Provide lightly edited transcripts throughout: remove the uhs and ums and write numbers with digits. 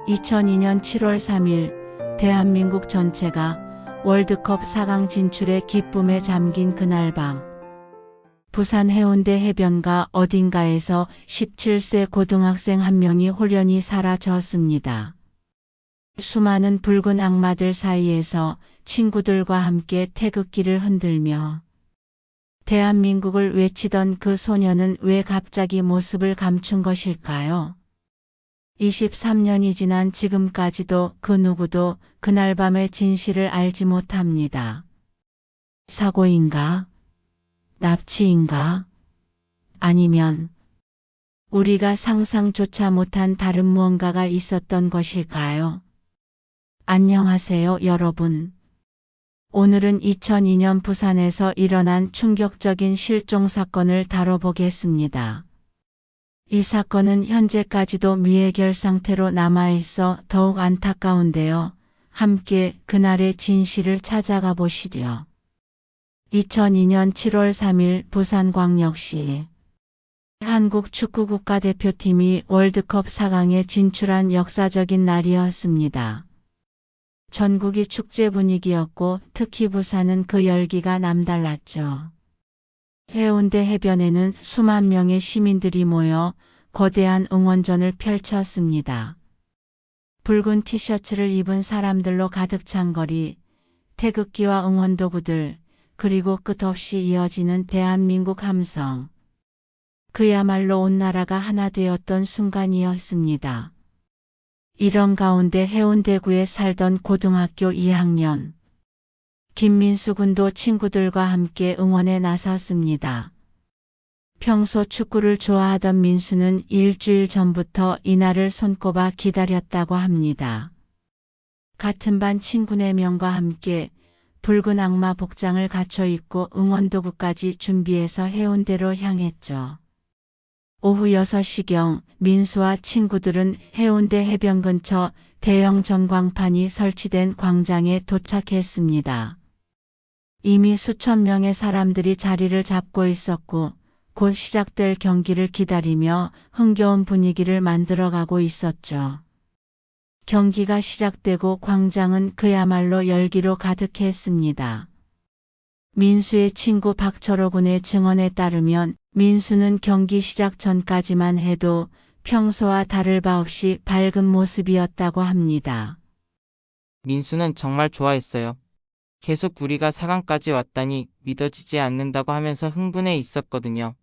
2002년 7월 3일 대한민국 전체가 월드컵 4강 진출의 기쁨에 잠긴 그날 밤, 부산 해운대 해변가 어딘가에서 17세 고등학생 한 명이 홀연히 사라졌습니다. 수많은 붉은 악마들 사이에서 친구들과 함께 태극기를 흔들며 대한민국을 외치던 그 소녀는 왜 갑자기 모습을 감춘 것일까요? 23년이 지난 지금까지도 그 누구도 그날 밤의 진실을 알지 못합니다. 사고인가? 납치인가? 아니면 우리가 상상조차 못한 다른 무언가가 있었던 것일까요? 안녕하세요, 여러분. 오늘은 2002년 부산에서 일어난 충격적인 실종 사건을 다뤄보겠습니다. 이 사건은 현재까지도 미해결 상태로 남아있어 더욱 안타까운데요. 함께 그날의 진실을 찾아가 보시죠. 2002년 7월 3일 부산광역시 한국 축구 국가대표팀이 월드컵 4강에 진출한 역사적인 날이었습니다. 전국이 축제 분위기였고 특히 부산은 그 열기가 남달랐죠. 해운대 해변에는 수만 명의 시민들이 모여 거대한 응원전을 펼쳤습니다. 붉은 티셔츠를 입은 사람들로 가득 찬 거리, 태극기와 응원도구들, 그리고 끝없이 이어지는 대한민국 함성. 그야말로 온 나라가 하나 되었던 순간이었습니다. 이런 가운데 해운대구에 살던 고등학교 2학년 김민수 군도 친구들과 함께 응원에 나섰습니다. 평소 축구를 좋아하던 민수는 일주일 전부터 이날을 손꼽아 기다렸다고 합니다. 같은 반 친구 4명과 함께 붉은 악마 복장을 갖춰 입고 응원도구까지 준비해서 해운대로 향했죠. 오후 6시경 민수와 친구들은 해운대 해변 근처 대형 전광판이 설치된 광장에 도착했습니다. 이미 수천 명의 사람들이 자리를 잡고 있었고 곧 시작될 경기를 기다리며 흥겨운 분위기를 만들어가고 있었죠. 경기가 시작되고 광장은 그야말로 열기로 가득했습니다. 민수의 친구 박철호 군의 증언에 따르면 민수는 경기 시작 전까지만 해도 평소와 다를 바 없이 밝은 모습이었다고 합니다. 민수는 정말 좋아했어요. 계속 우리가 4강까지 왔다니 믿어지지 않는다고 하면서 흥분해 있었거든요.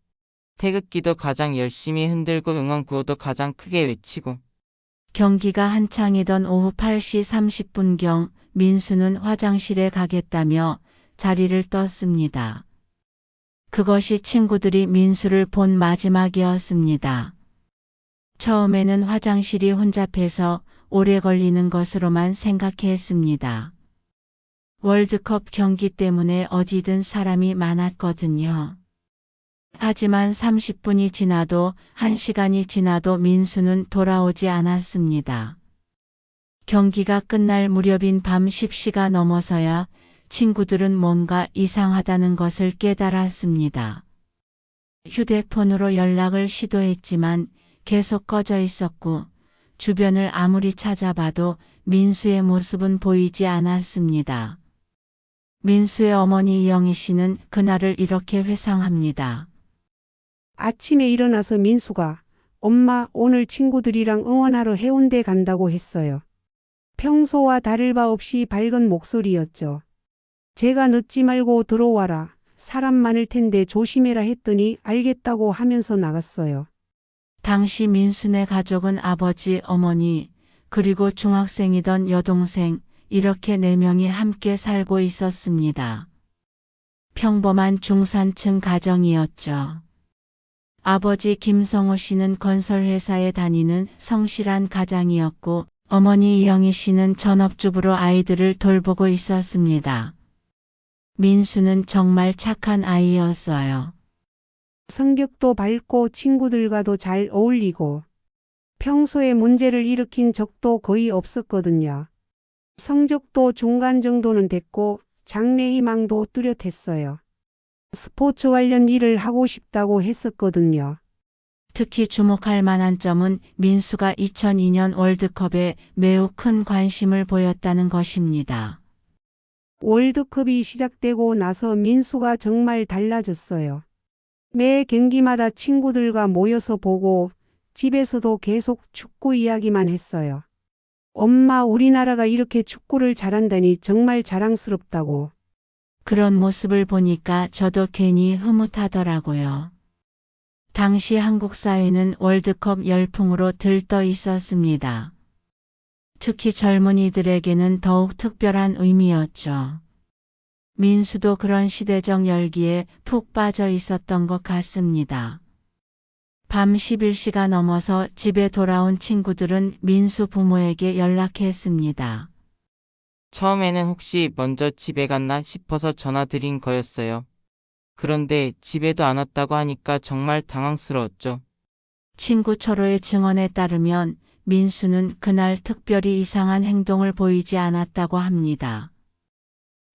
태극기도 가장 열심히 흔들고 응원 구호도 가장 크게 외치고. 경기가 한창이던 오후 8시 30분경 민수는 화장실에 가겠다며 자리를 떴습니다. 그것이 친구들이 민수를 본 마지막이었습니다. 처음에는 화장실이 혼잡해서 오래 걸리는 것으로만 생각했습니다. 월드컵 경기 때문에 어디든 사람이 많았거든요. 하지만 30분이 지나도 1시간이 지나도 민수는 돌아오지 않았습니다. 경기가 끝날 무렵인 밤 10시가 넘어서야 친구들은 뭔가 이상하다는 것을 깨달았습니다. 휴대폰으로 연락을 시도했지만 계속 꺼져 있었고 주변을 아무리 찾아봐도 민수의 모습은 보이지 않았습니다. 민수의 어머니 이영희 씨는 그날을 이렇게 회상합니다. 아침에 일어나서 민수가 엄마 오늘 친구들이랑 응원하러 해운대 간다고 했어요. 평소와 다를 바 없이 밝은 목소리였죠. 제가 늦지 말고 들어와라. 사람 많을 텐데 조심해라 했더니 알겠다고 하면서 나갔어요. 당시 민수네 가족은 아버지, 어머니, 그리고 중학생이던 여동생 이렇게 4명이 함께 살고 있었습니다. 평범한 중산층 가정이었죠. 아버지 김성호 씨는 건설회사에 다니는 성실한 가장이었고 어머니 이영희 씨는 전업주부로 아이들을 돌보고 있었습니다. 민수는 정말 착한 아이였어요. 성격도 밝고 친구들과도 잘 어울리고 평소에 문제를 일으킨 적도 거의 없었거든요. 성적도 중간 정도는 됐고 장래희망도 뚜렷했어요. 스포츠 관련 일을 하고 싶다고 했었거든요. 특히 주목할 만한 점은 민수가 2002년 월드컵에 매우 큰 관심을 보였다는 것입니다. 월드컵이 시작되고 나서 민수가 정말 달라졌어요. 매 경기마다 친구들과 모여서 보고 집에서도 계속 축구 이야기만 했어요. 엄마, 우리나라가 이렇게 축구를 잘한다니 정말 자랑스럽다고. 그런 모습을 보니까 저도 괜히 흐뭇하더라고요. 당시 한국 사회는 월드컵 열풍으로 들떠 있었습니다. 특히 젊은이들에게는 더욱 특별한 의미였죠. 민수도 그런 시대적 열기에 푹 빠져 있었던 것 같습니다. 밤 11시가 넘어서 집에 돌아온 친구들은 민수 부모에게 연락했습니다. 처음에는 혹시 먼저 집에 갔나 싶어서 전화드린 거였어요. 그런데 집에도 안 왔다고 하니까 정말 당황스러웠죠. 친구 철호의 증언에 따르면 민수는 그날 특별히 이상한 행동을 보이지 않았다고 합니다.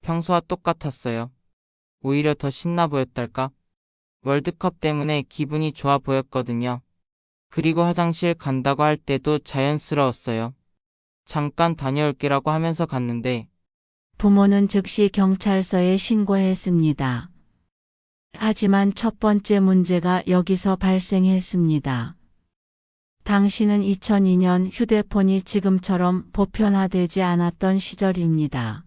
평소와 똑같았어요. 오히려 더 신나 보였달까? 월드컵 때문에 기분이 좋아 보였거든요. 그리고 화장실 간다고 할 때도 자연스러웠어요. 잠깐 다녀올게라고 하면서 갔는데 부모는 즉시 경찰서에 신고했습니다. 하지만 첫 번째 문제가 여기서 발생했습니다. 당시는 2002년 휴대폰이 지금처럼 보편화되지 않았던 시절입니다.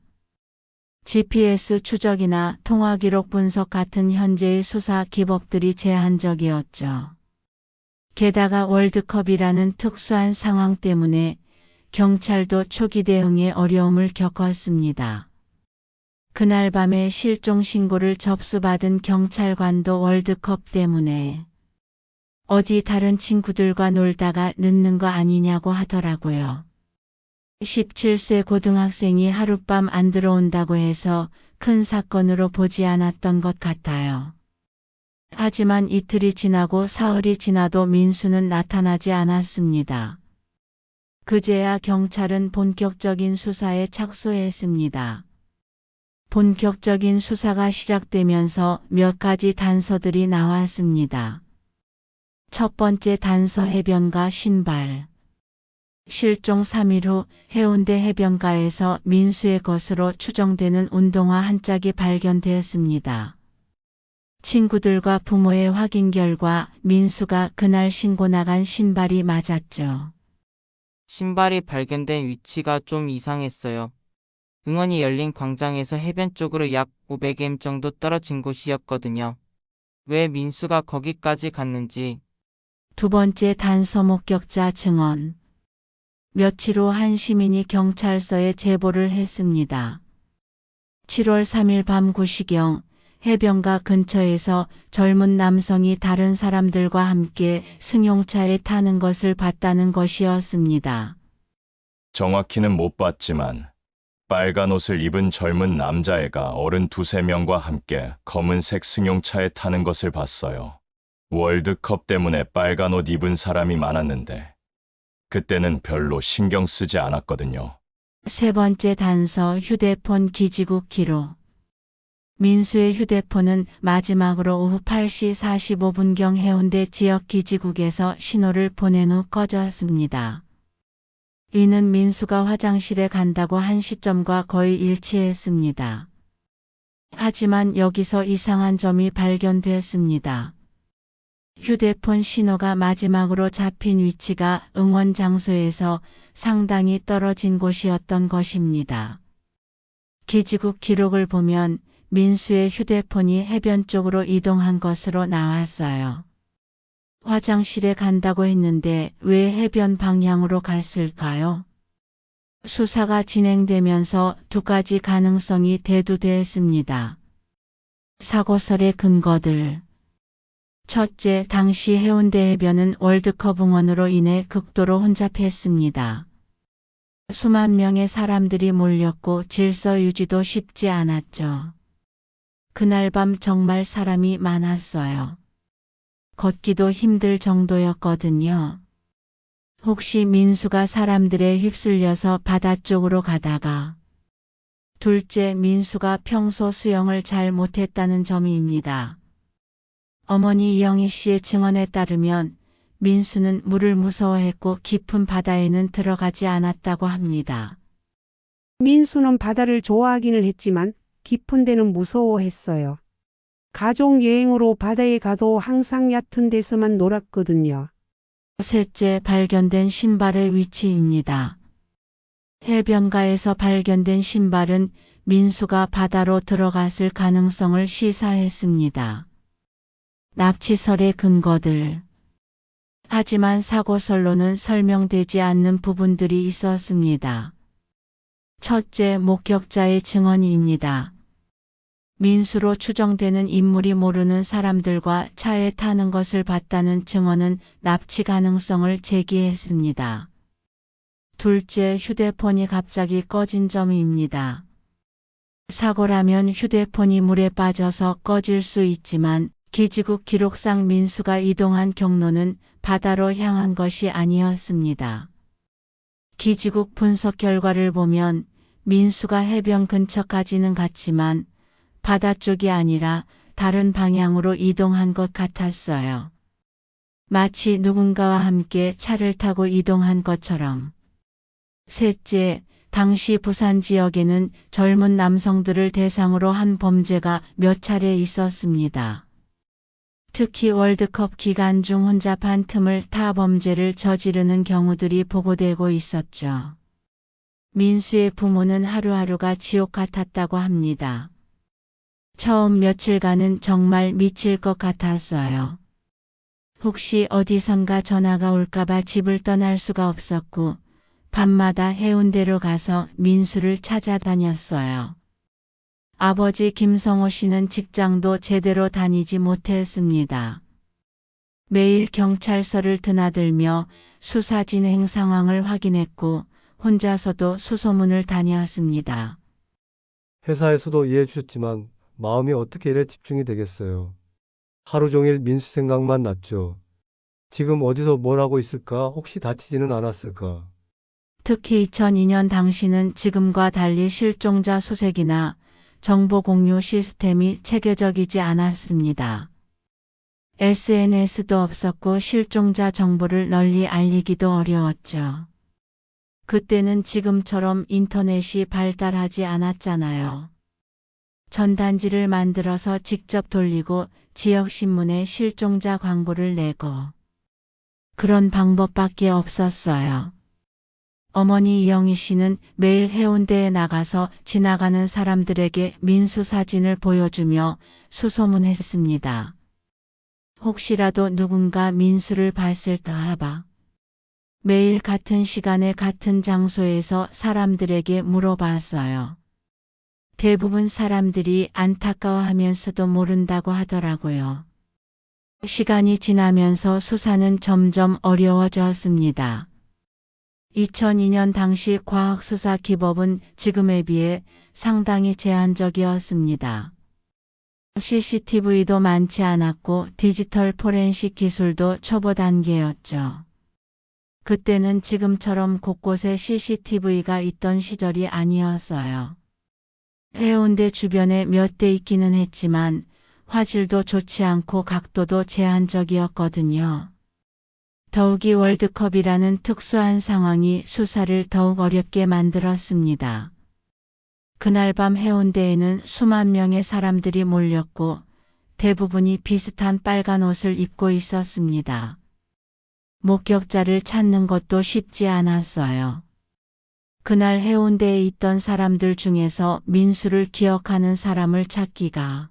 GPS 추적이나 통화 기록 분석 같은 현재의 수사 기법들이 제한적이었죠. 게다가 월드컵이라는 특수한 상황 때문에 경찰도 초기 대응에 어려움을 겪었습니다. 그날 밤에 실종 신고를 접수받은 경찰관도 월드컵 때문에 어디 다른 친구들과 놀다가 늦는 거 아니냐고 하더라고요. 17세 고등학생이 하룻밤 안 들어온다고 해서 큰 사건으로 보지 않았던 것 같아요. 하지만 이틀이 지나고 사흘이 지나도 민수는 나타나지 않았습니다. 그제야 경찰은 본격적인 수사에 착수했습니다. 본격적인 수사가 시작되면서 몇 가지 단서들이 나왔습니다. 첫 번째 단서, 해변가 신발. 실종 3일 후 해운대 해변가에서 민수의 것으로 추정되는 운동화 한 짝이 발견되었습니다. 친구들과 부모의 확인 결과 민수가 그날 신고 나간 신발이 맞았죠. 신발이 발견된 위치가 좀 이상했어요. 응원이 열린 광장에서 해변 쪽으로 약 500m 정도 떨어진 곳이었거든요. 왜 민수가 거기까지 갔는지. 두 번째 단서, 목격자 증언. 며칠 후 한 시민이 경찰서에 제보를 했습니다. 7월 3일 밤 9시경 해변가 근처에서 젊은 남성이 다른 사람들과 함께 승용차에 타는 것을 봤다는 것이었습니다. 정확히는 못 봤지만 빨간 옷을 입은 젊은 남자애가 어른 두세 명과 함께 검은색 승용차에 타는 것을 봤어요. 월드컵 때문에 빨간 옷 입은 사람이 많았는데 그때는 별로 신경 쓰지 않았거든요. 세 번째 단서, 휴대폰 기지국 기록. 민수의 휴대폰은 마지막으로 오후 8시 45분경 해운대 지역 기지국에서 신호를 보낸 후 꺼졌습니다. 이는 민수가 화장실에 간다고 한 시점과 거의 일치했습니다. 하지만 여기서 이상한 점이 발견됐습니다. 휴대폰 신호가 마지막으로 잡힌 위치가 응원 장소에서 상당히 떨어진 곳이었던 것입니다. 기지국 기록을 보면 민수의 휴대폰이 해변 쪽으로 이동한 것으로 나왔어요. 화장실에 간다고 했는데 왜 해변 방향으로 갔을까요? 수사가 진행되면서 두 가지 가능성이 대두됐습니다. 사고설의 근거들. 첫째, 당시 해운대 해변은 월드컵 응원으로 인해 극도로 혼잡했습니다. 수만 명의 사람들이 몰렸고 질서 유지도 쉽지 않았죠. 그날 밤 정말 사람이 많았어요. 걷기도 힘들 정도였거든요. 혹시 민수가 사람들에 휩쓸려서 바다 쪽으로 가다가. 둘째, 민수가 평소 수영을 잘 못했다는 점입니다. 어머니 이영희 씨의 증언에 따르면 민수는 물을 무서워했고 깊은 바다에는 들어가지 않았다고 합니다. 민수는 바다를 좋아하기는 했지만 깊은 데는 무서워했어요. 가족 여행으로 바다에 가도 항상 얕은 데서만 놀았거든요. 셋째, 발견된 신발의 위치입니다. 해변가에서 발견된 신발은 민수가 바다로 들어갔을 가능성을 시사했습니다. 납치설의 근거들. 하지만 사고설로는 설명되지 않는 부분들이 있었습니다. 첫째, 목격자의 증언입니다. 민수로 추정되는 인물이 모르는 사람들과 차에 타는 것을 봤다는 증언은 납치 가능성을 제기했습니다. 둘째, 휴대폰이 갑자기 꺼진 점입니다. 사고라면 휴대폰이 물에 빠져서 꺼질 수 있지만 기지국 기록상 민수가 이동한 경로는 바다로 향한 것이 아니었습니다. 기지국 분석 결과를 보면 민수가 해변 근처까지는 갔지만 바다 쪽이 아니라 다른 방향으로 이동한 것 같았어요. 마치 누군가와 함께 차를 타고 이동한 것처럼. 셋째, 당시 부산 지역에는 젊은 남성들을 대상으로 한 범죄가 몇 차례 있었습니다. 특히 월드컵 기간 중 혼잡한 틈을 타 범죄를 저지르는 경우들이 보고되고 있었죠. 민수의 부모는 하루하루가 지옥 같았다고 합니다. 처음 며칠간은 정말 미칠 것 같았어요. 혹시 어디선가 전화가 올까봐 집을 떠날 수가 없었고 밤마다 해운대로 가서 민수를 찾아다녔어요. 아버지 김성호 씨는 직장도 제대로 다니지 못했습니다. 매일 경찰서를 드나들며 수사 진행 상황을 확인했고 혼자서도 수소문을 다녔습니다. 회사에서도 이해해 주셨지만 마음이 어떻게 이래 집중이 되겠어요. 하루 종일 민수 생각만 났죠. 지금 어디서 뭘 하고 있을까? 혹시 다치지는 않았을까? 특히 2002년 당시는 지금과 달리 실종자 수색이나 정보 공유 시스템이 체계적이지 않았습니다. SNS도 없었고 실종자 정보를 널리 알리기도 어려웠죠. 그때는 지금처럼 인터넷이 발달하지 않았잖아요. 전단지를 만들어서 직접 돌리고 지역신문에 실종자 광고를 내고 그런 방법밖에 없었어요. 어머니 이영희 씨는 매일 해운대에 나가서 지나가는 사람들에게 민수 사진을 보여주며 수소문했습니다. 혹시라도 누군가 민수를 봤을까 봐. 매일 같은 시간에 같은 장소에서 사람들에게 물어봤어요. 대부분 사람들이 안타까워하면서도 모른다고 하더라고요. 시간이 지나면서 수사는 점점 어려워졌습니다. 2002년 당시 과학수사 기법은 지금에 비해 상당히 제한적이었습니다. CCTV도 많지 않았고 디지털 포렌식 기술도 초보 단계였죠. 그때는 지금처럼 곳곳에 CCTV가 있던 시절이 아니었어요. 해운대 주변에 몇 대 있기는 했지만 화질도 좋지 않고 각도도 제한적이었거든요. 더욱이 월드컵이라는 특수한 상황이 수사를 더욱 어렵게 만들었습니다. 그날 밤 해운대에는 수만 명의 사람들이 몰렸고 대부분이 비슷한 빨간 옷을 입고 있었습니다. 목격자를 찾는 것도 쉽지 않았어요. 그날 해운대에 있던 사람들 중에서 민수를 기억하는 사람을 찾기가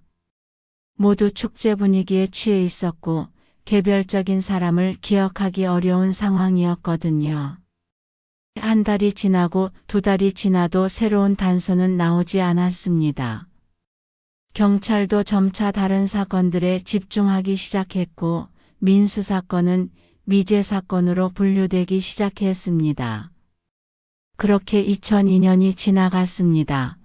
모두 축제 분위기에 취해 있었고 개별적인 사람을 기억하기 어려운 상황이었거든요. 한 달이 지나고 두 달이 지나도 새로운 단서는 나오지 않았습니다. 경찰도 점차 다른 사건들에 집중하기 시작했고 민수 사건은 미제 사건으로 분류되기 시작했습니다. 그렇게 2002년이 지나갔습니다.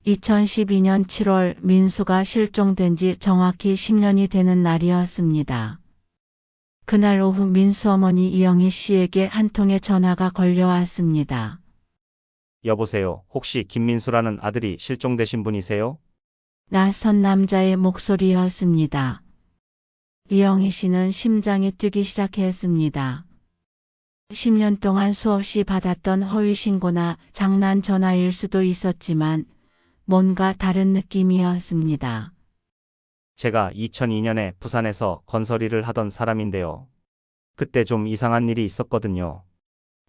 2012년 7월 민수가 실종된 지 정확히 10년이 되는 날이었습니다. 그날 오후 민수 어머니 이영희 씨에게 한 통의 전화가 걸려왔습니다. 여보세요. 혹시 김민수라는 아들이 실종되신 분이세요? 낯선 남자의 목소리였습니다. 이영희 씨는 심장이 뛰기 시작했습니다. 10년 동안 수없이 받았던 허위 신고나 장난 전화일 수도 있었지만 뭔가 다른 느낌이었습니다. 제가 2002년에 부산에서 건설 일을 하던 사람인데요. 그때 좀 이상한 일이 있었거든요.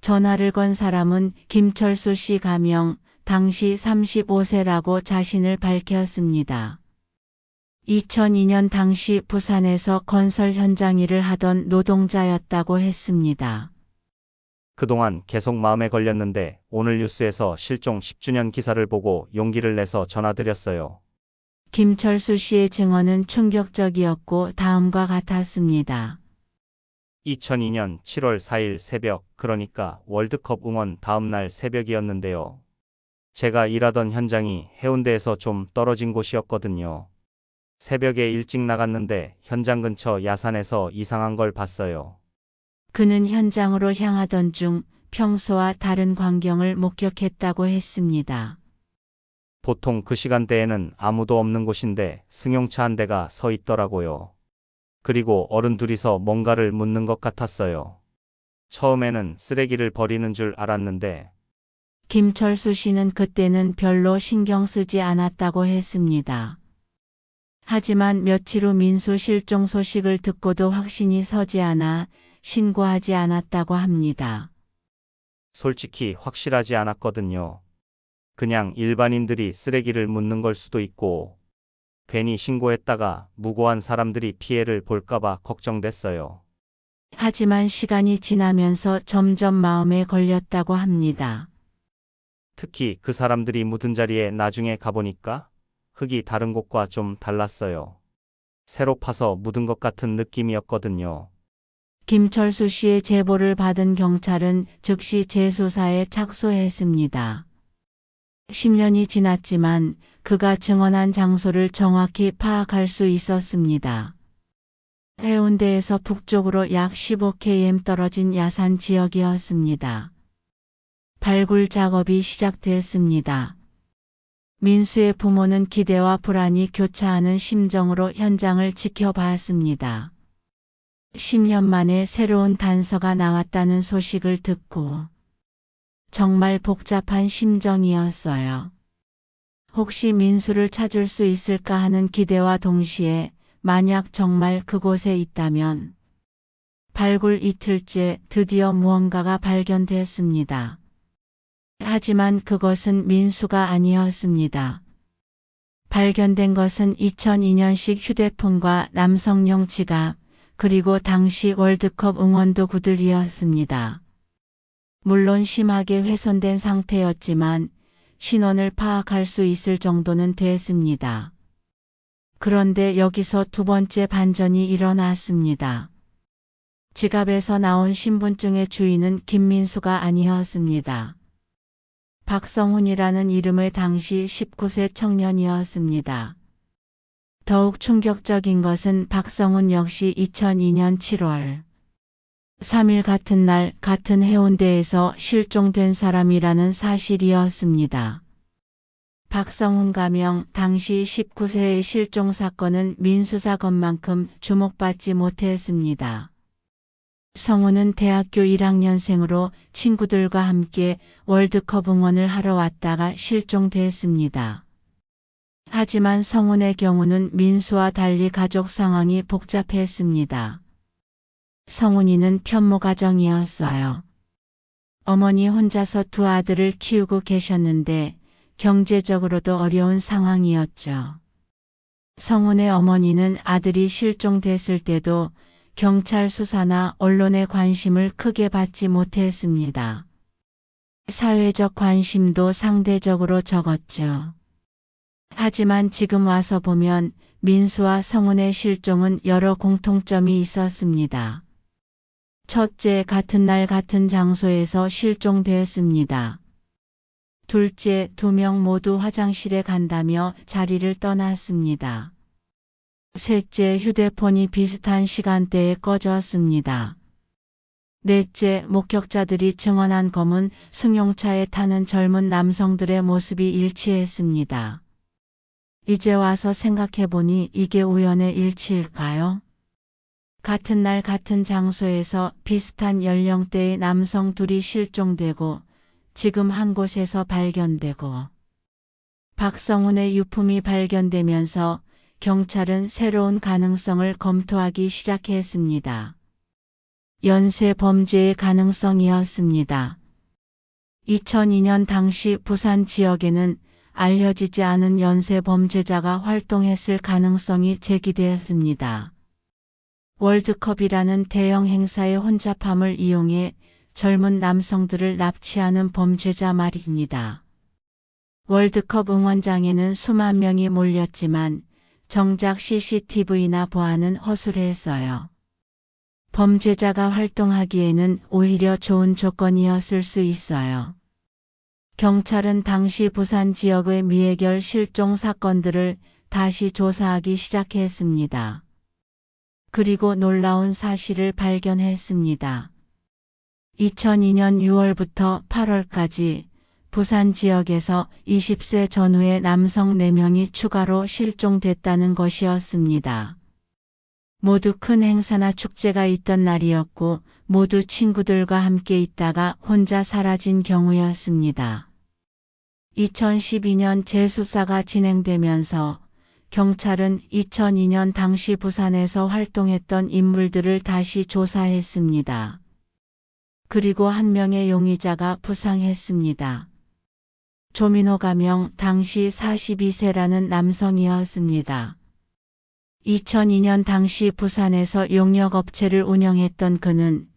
전화를 건 사람은 김철수 씨 가명, 당시 35세라고 자신을 밝혔습니다. 2002년 당시 부산에서 건설 현장 일을 하던 노동자였다고 했습니다. 그동안 계속 마음에 걸렸는데 오늘 뉴스에서 실종 10주년 기사를 보고 용기를 내서 전화드렸어요. 김철수 씨의 증언은 충격적이었고 다음과 같았습니다. 2002년 7월 4일 새벽, 그러니까 월드컵 응원 다음 날 새벽이었는데요. 제가 일하던 현장이 해운대에서 좀 떨어진 곳이었거든요. 새벽에 일찍 나갔는데 현장 근처 야산에서 이상한 걸 봤어요. 그는 현장으로 향하던 중 평소와 다른 광경을 목격했다고 했습니다. 보통 그 시간대에는 아무도 없는 곳인데 승용차 한 대가 서 있더라고요. 그리고 어른 둘이서 뭔가를 묻는 것 같았어요. 처음에는 쓰레기를 버리는 줄 알았는데 김철수 씨는 그때는 별로 신경 쓰지 않았다고 했습니다. 하지만 며칠 후 민수 실종 소식을 듣고도 확신이 서지 않아 신고하지 않았다고 합니다. 솔직히 확실하지 않았거든요. 그냥 일반인들이 쓰레기를 묻는 걸 수도 있고 괜히 신고했다가 무고한 사람들이 피해를 볼까봐 걱정됐어요. 하지만 시간이 지나면서 점점 마음에 걸렸다고 합니다. 특히 그 사람들이 묻은 자리에 나중에 가보니까 흙이 다른 곳과 좀 달랐어요. 새로 파서 묻은 것 같은 느낌이었거든요. 김철수 씨의 제보를 받은 경찰은 즉시 재수사에 착수했습니다. 10년이 지났지만 그가 증언한 장소를 정확히 파악할 수 있었습니다. 해운대에서 북쪽으로 약 15km 떨어진 야산 지역이었습니다. 발굴 작업이 시작됐습니다. 민수의 부모는 기대와 불안이 교차하는 심정으로 현장을 지켜봤습니다. 10년 만에 새로운 단서가 나왔다는 소식을 듣고 정말 복잡한 심정이었어요. 혹시 민수를 찾을 수 있을까 하는 기대와 동시에 만약 정말 그곳에 있다면 발굴 이틀째 드디어 무언가가 발견됐습니다. 하지만 그것은 민수가 아니었습니다. 발견된 것은 2002년식 휴대폰과 남성용 지갑, 그리고 당시 월드컵 응원도구들이었습니다. 물론 심하게 훼손된 상태였지만 신원을 파악할 수 있을 정도는 됐습니다. 그런데 여기서 두 번째 반전이 일어났습니다. 지갑에서 나온 신분증의 주인은 김민수가 아니었습니다. 박성훈이라는 이름의 당시 19세 청년이었습니다. 더욱 충격적인 것은 박성훈 역시 2002년 7월 3일 같은 날 같은 해운대에서 실종된 사람이라는 사실이었습니다. 박성훈 가명 당시 19세의 실종 사건은 민수사 건만큼 주목받지 못했습니다. 성훈은 대학교 1학년생으로 친구들과 함께 월드컵 응원을 하러 왔다가 실종됐습니다. 하지만 성훈의 경우는 민수와 달리 가족 상황이 복잡했습니다. 성훈이는 편모 가정이었어요. 어머니 혼자서 두 아들을 키우고 계셨는데 경제적으로도 어려운 상황이었죠. 성훈의 어머니는 아들이 실종됐을 때도 경찰 수사나 언론의 관심을 크게 받지 못했습니다. 사회적 관심도 상대적으로 적었죠. 하지만 지금 와서 보면 민수와 성훈의 실종은 여러 공통점이 있었습니다. 첫째, 같은 날 같은 장소에서 실종되었습니다. 둘째, 두 명 모두 화장실에 간다며 자리를 떠났습니다. 셋째, 휴대폰이 비슷한 시간대에 꺼졌습니다. 넷째, 목격자들이 증언한 검은 승용차에 타는 젊은 남성들의 모습이 일치했습니다. 이제 와서 생각해보니 이게 우연의 일치일까요? 같은 날 같은 장소에서 비슷한 연령대의 남성 둘이 실종되고 지금 한 곳에서 발견되고 박성훈의 유품이 발견되면서 경찰은 새로운 가능성을 검토하기 시작했습니다. 연쇄 범죄의 가능성이었습니다. 2002년 당시 부산 지역에는 알려지지 않은 연쇄 범죄자가 활동했을 가능성이 제기되었습니다. 월드컵이라는 대형 행사의 혼잡함을 이용해 젊은 남성들을 납치하는 범죄자 말입니다. 월드컵 응원장에는 수만 명이 몰렸지만 정작 CCTV나 보안은 허술했어요. 범죄자가 활동하기에는 오히려 좋은 조건이었을 수 있어요. 경찰은 당시 부산 지역의 미해결 실종 사건들을 다시 조사하기 시작했습니다. 그리고 놀라운 사실을 발견했습니다. 2002년 6월부터 8월까지 부산 지역에서 20세 전후의 남성 4명이 추가로 실종됐다는 것이었습니다. 모두 큰 행사나 축제가 있던 날이었고 모두 친구들과 함께 있다가 혼자 사라진 경우였습니다. 2012년 재수사가 진행되면서 경찰은 2002년 당시 부산에서 활동했던 인물들을 다시 조사했습니다. 그리고 한 명의 용의자가 부상했습니다. 조민호 가명 당시 42세라는 남성이었습니다. 2002년 당시 부산에서 용역업체를 운영했던 그는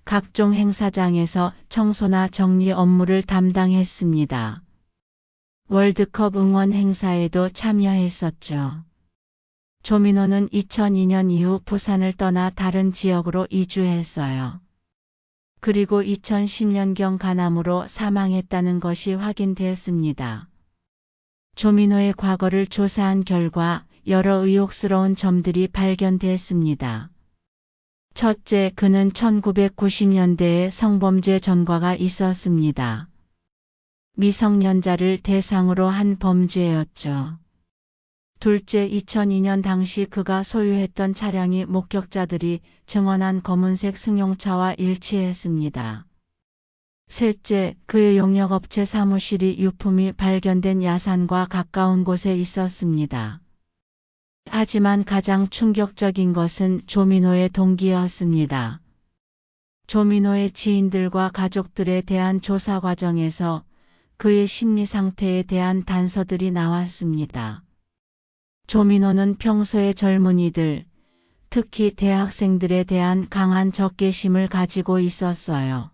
각종 행사장에서 청소나 정리 업무를 담당했습니다. 월드컵 응원 행사에도 참여했었죠. 조민호는 2002년 이후 부산을 떠나 다른 지역으로 이주했어요. 그리고 2010년경 간암으로 사망했다는 것이 확인되었습니다. 조민호의 과거를 조사한 결과 여러 의혹스러운 점들이 발견됐습니다. 첫째, 그는 1990년대에 성범죄 전과가 있었습니다. 미성년자를 대상으로 한 범죄였죠. 둘째, 2002년 당시 그가 소유했던 차량이 목격자들이 증언한 검은색 승용차와 일치했습니다. 셋째, 그의 용역업체 사무실이 유품이 발견된 야산과 가까운 곳에 있었습니다. 하지만 가장 충격적인 것은 조민호의 동기였습니다. 조민호의 지인들과 가족들에 대한 조사 과정에서 그의 심리 상태에 대한 단서들이 나왔습니다. 조민호는 평소에 젊은이들, 특히 대학생들에 대한 강한 적개심을 가지고 있었어요.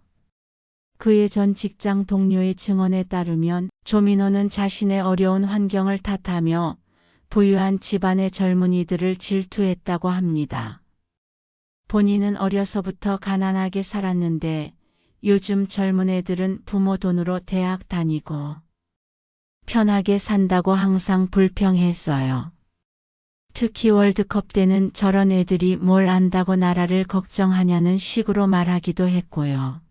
그의 전 직장 동료의 증언에 따르면 조민호는 자신의 어려운 환경을 탓하며 부유한 집안의 젊은이들을 질투했다고 합니다. 본인은 어려서부터 가난하게 살았는데 요즘 젊은 애들은 부모 돈으로 대학 다니고 편하게 산다고 항상 불평했어요. 특히 월드컵 때는 저런 애들이 뭘 안다고 나라를 걱정하냐는 식으로 말하기도 했고요.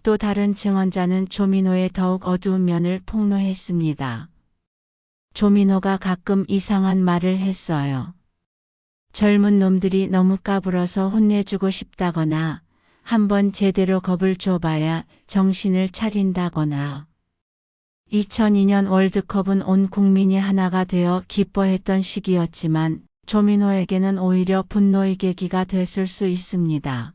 또 다른 증언자는 조민호의 더욱 어두운 면을 폭로했습니다. 조민호가 가끔 이상한 말을 했어요. 젊은 놈들이 너무 까불어서 혼내주고 싶다거나 한번 제대로 겁을 줘봐야 정신을 차린다거나. 2002년 월드컵은 온 국민이 하나가 되어 기뻐했던 시기였지만 조민호에게는 오히려 분노의 계기가 됐을 수 있습니다.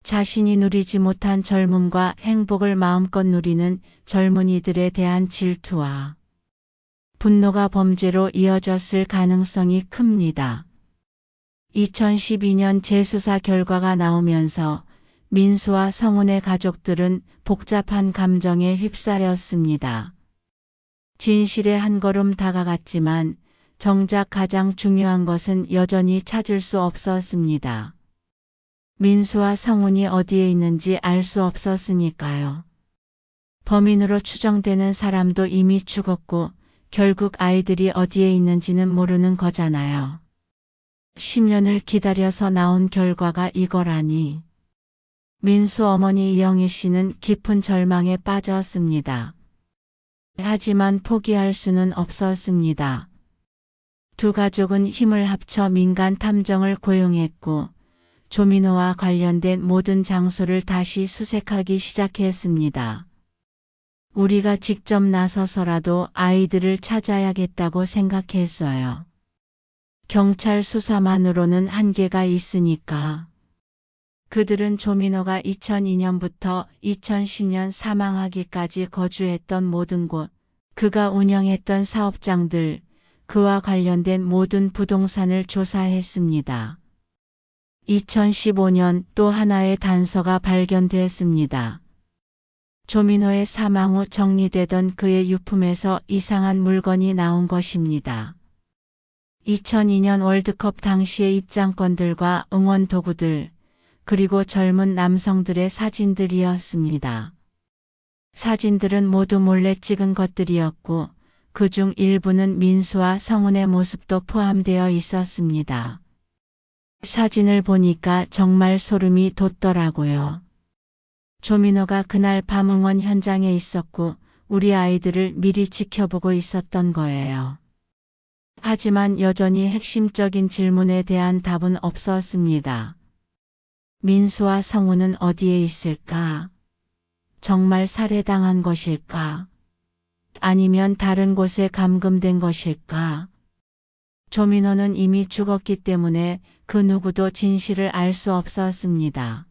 자신이 누리지 못한 젊음과 행복을 마음껏 누리는 젊은이들에 대한 질투와 분노가 범죄로 이어졌을 가능성이 큽니다. 2012년 재수사 결과가 나오면서 민수와 성훈의 가족들은 복잡한 감정에 휩싸였습니다. 진실에 한 걸음 다가갔지만 정작 가장 중요한 것은 여전히 찾을 수 없었습니다. 민수와 성훈이 어디에 있는지 알 수 없었으니까요. 범인으로 추정되는 사람도 이미 죽었고 결국 아이들이 어디에 있는지는 모르는 거잖아요. 10년을 기다려서 나온 결과가 이거라니. 민수 어머니 이영희 씨는 깊은 절망에 빠졌습니다. 하지만 포기할 수는 없었습니다. 두 가족은 힘을 합쳐 민간 탐정을 고용했고 조민호와 관련된 모든 장소를 다시 수색하기 시작했습니다. 우리가 직접 나서서라도 아이들을 찾아야겠다고 생각했어요. 경찰 수사만으로는 한계가 있으니까. 그들은 조민호가 2002년부터 2010년 사망하기까지 거주했던 모든 곳, 그가 운영했던 사업장들, 그와 관련된 모든 부동산을 조사했습니다. 2015년 또 하나의 단서가 발견됐습니다. 조민호의 사망 후 정리되던 그의 유품에서 이상한 물건이 나온 것입니다. 2002년 월드컵 당시의 입장권들과 응원 도구들, 그리고 젊은 남성들의 사진들이었습니다. 사진들은 모두 몰래 찍은 것들이었고 그중 일부는 민수와 성훈의 모습도 포함되어 있었습니다. 사진을 보니까 정말 소름이 돋더라고요. 조민호가 그날 밤 응원 현장에 있었고 우리 아이들을 미리 지켜보고 있었던 거예요. 하지만 여전히 핵심적인 질문에 대한 답은 없었습니다. 민수와 성훈은 어디에 있을까? 정말 살해당한 것일까? 아니면 다른 곳에 감금된 것일까? 조민호는 이미 죽었기 때문에 그 누구도 진실을 알 수 없었습니다.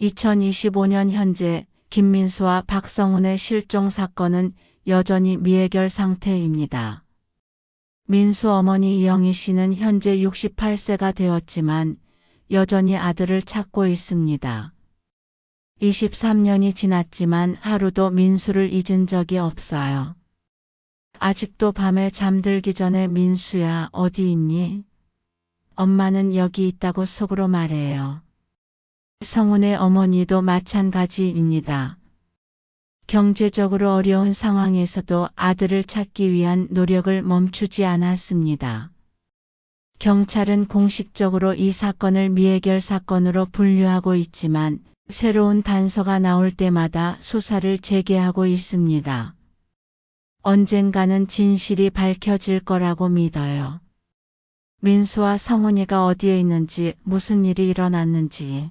2025년 현재 김민수와 박성훈의 실종 사건은 여전히 미해결 상태입니다. 민수 어머니 이영희 씨는 현재 68세가 되었지만 여전히 아들을 찾고 있습니다. 23년이 지났지만 하루도 민수를 잊은 적이 없어요. 아직도 밤에 잠들기 전에 민수야 어디 있니? 엄마는 여기 있다고 속으로 말해요. 성훈의 어머니도 마찬가지입니다. 경제적으로 어려운 상황에서도 아들을 찾기 위한 노력을 멈추지 않았습니다. 경찰은 공식적으로 이 사건을 미해결 사건으로 분류하고 있지만 새로운 단서가 나올 때마다 수사를 재개하고 있습니다. 언젠가는 진실이 밝혀질 거라고 믿어요. 민수와 성훈이가 어디에 있는지 무슨 일이 일어났는지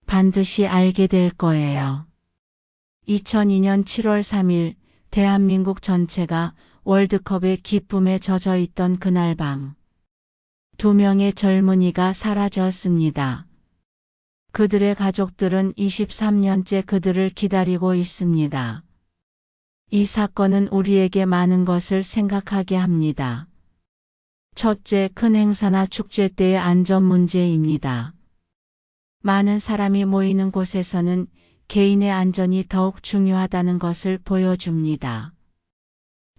반드시 알게 될 거예요. 2002년 7월 3일 대한민국 전체가 월드컵의 기쁨에 젖어 있던 그날 밤. 2명의 젊은이가 사라졌습니다. 그들의 가족들은 23년째 그들을 기다리고 있습니다. 이 사건은 우리에게 많은 것을 생각하게 합니다. 첫째, 큰 행사나 축제 때의 안전 문제입니다. 많은 사람이 모이는 곳에서는 개인의 안전이 더욱 중요하다는 것을 보여줍니다.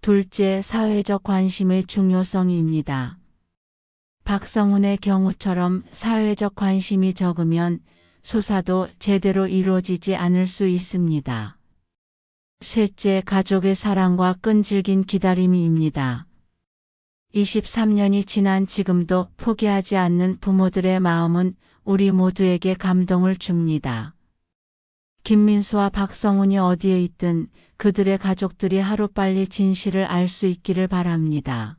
둘째, 사회적 관심의 중요성입니다. 박성훈의 경우처럼 사회적 관심이 적으면 수사도 제대로 이루어지지 않을 수 있습니다. 셋째, 가족의 사랑과 끈질긴 기다림입니다. 23년이 지난 지금도 포기하지 않는 부모들의 마음은 우리 모두에게 감동을 줍니다. 김민수와 박성훈이 어디에 있든 그들의 가족들이 하루빨리 진실을 알 수 있기를 바랍니다.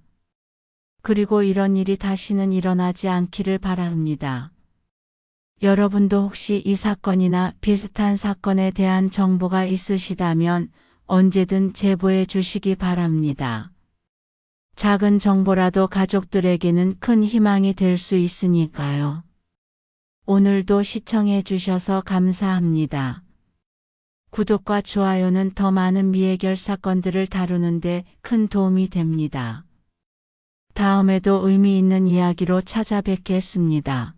그리고 이런 일이 다시는 일어나지 않기를 바랍니다. 여러분도 혹시 이 사건이나 비슷한 사건에 대한 정보가 있으시다면 언제든 제보해 주시기 바랍니다. 작은 정보라도 가족들에게는 큰 희망이 될 수 있으니까요. 오늘도 시청해 주셔서 감사합니다. 구독과 좋아요는 더 많은 미해결 사건들을 다루는데 큰 도움이 됩니다. 다음에도 의미 있는 이야기로 찾아뵙겠습니다.